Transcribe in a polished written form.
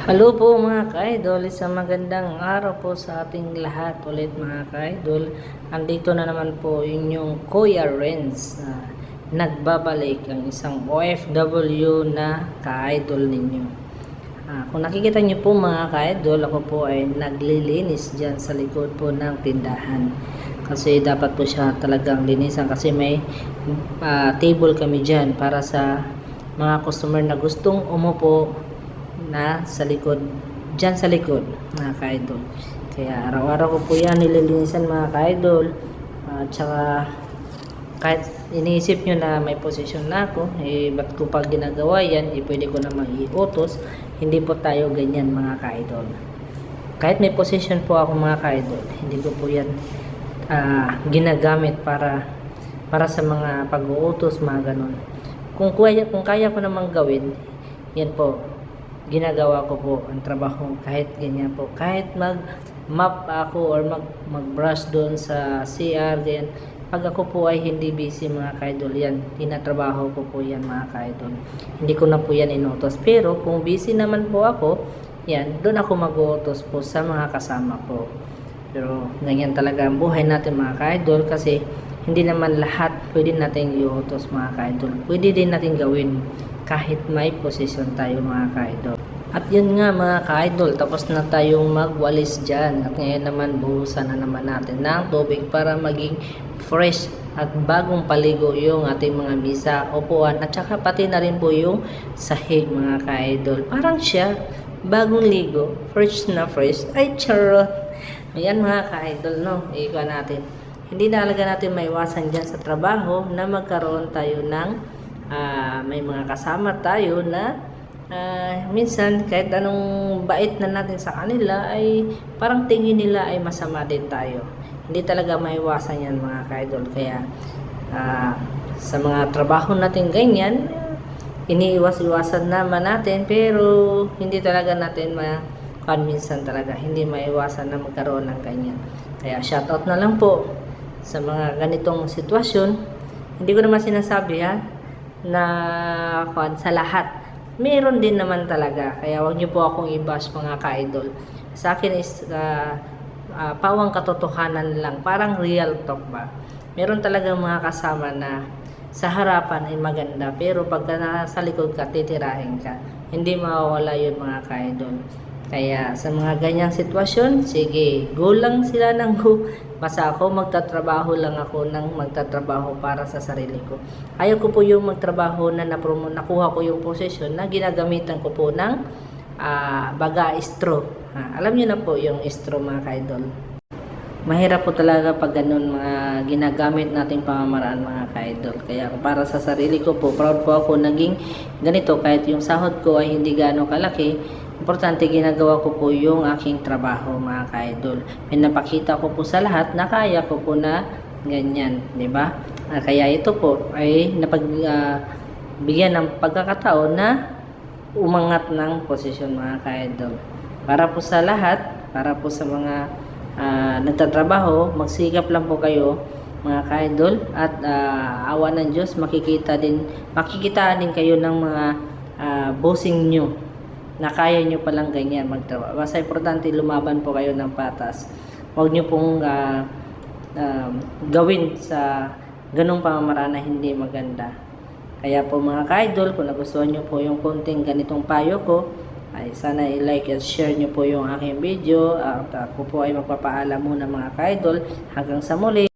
Hello po mga ka-idol, isang magandang araw po sa ating lahat ulit mga ka-idol. Andito na naman po inyong Kuya Renz na nagbabalik ang isang OFW na ka-idol ninyo. Kung nakikita nyo po mga ka-idol, ako po ay naglilinis dyan sa likod po ng tindahan. Kasi dapat po siya talagang linisan kasi may table kami dyan para sa mga customer na gustong umupo na sa likod, dyan sa likod mga ka-idol. Kaya araw-araw ko po yan nililinisan mga ka-idol. At saka kahit iniisip nyo na may posisyon na ako, ba't ko pa ginagawa yan, pwede ko namang i-utos. Hindi po tayo ganyan mga ka-idol. Kahit may posisyon po ako mga ka-idol, hindi ko po yan ginagamit para sa mga pag-uutos, mga ganun. Kung kaya ko namang gawin, yan po, ginagawa ko po ang trabaho kahit ganyan po. Kahit mag-map ako or mag-brush doon sa CR din. Pag ako po ay hindi busy mga ka-idol, yan, tinatrabaho ko po yan mga ka-idol. Hindi ko na po yan inutos. Pero kung busy naman po ako, yan, doon ako mag-uutos po sa mga kasama ko. Pero ganyan talaga ang buhay natin mga ka-idol kasi hindi naman lahat pwede natin iutos mga ka-idol. Pwede din natin gawin kahit may posisyon tayo mga ka-idol. At yun nga mga ka-idol, tapos na tayong magwalis dyan. At ngayon naman buhusan na naman natin ng tubig para maging fresh at bagong paligo yung ating mga misa, upuan, at saka pati na rin po yung sahig mga ka-idol. Parang siya, bagong ligo, fresh na fresh. Ay charot! Ayan mga ka-idol, no? Ikuha natin. Hindi na talaga natin maiwasan dyan sa trabaho na magkaroon tayo ng may mga kasama tayo na minsan kahit anong bait na natin sa kanila ay parang tingin nila ay masama din tayo. Hindi talaga maiwasan yan mga ka-idol. Kaya sa mga trabaho natin ganyan, iniiwas-iwasan naman natin pero hindi talaga natin minsan talaga hindi maiwasan na magkaroon ng ganyan. Kaya shoutout na lang po sa mga ganitong sitwasyon. Hindi ko naman sinasabi na sa lahat. Meron din naman talaga. Kaya wag niyo po akong i-bash mga ka-idol. Sa akin is pawang katotohanan lang. Parang real talk ba. Meron talaga mga kasama na sa harapan ay maganda. Pero pagka nasa likod ka, titirahin ka. Hindi mawawala yun mga ka-idol. Kaya sa mga ganyang sitwasyon, sige, go lang sila ng go. Basta ako, magtatrabaho lang ako ng magtatrabaho para sa sarili ko. Ayaw ko po yung magtrabaho na nakuha ko yung posisyon na ginagamitan ko po ng baga straw. Alam niyo na po yung straw mga ka-idol. Mahirap po talaga pag ganun mga ginagamit nating pamamaraan mga ka-idol. Kaya para sa sarili ko po, proud po ako naging ganito kahit yung sahod ko ay hindi gaano kalaki. Importante ginagawa ko po yung aking trabaho mga ka-idol. Pinapakita ko po sa lahat na kaya ko po na ganyan, di ba? Kaya ito po ay bigyan ng pagkakataon na umangat ng posisyon mga ka-idol. Para po sa lahat, para po sa mga nagtatrabaho, magsikap lang po kayo mga ka-idol at awa ng Diyos makikita din kayo ng mga bossing nyo na kaya nyo palang ganyan magtrabaho. Basta importante lumaban po kayo ng patas. Huwag nyo pong gawin sa ganung pamamaraan na hindi maganda. Kaya po mga ka-idol, kung nagustuhan nyo po yung konting ganitong payo ko, ay sana i-like at share nyo po yung aking video. At ako po ay magpapaalam muna mga ka-idol. Hanggang sa muli.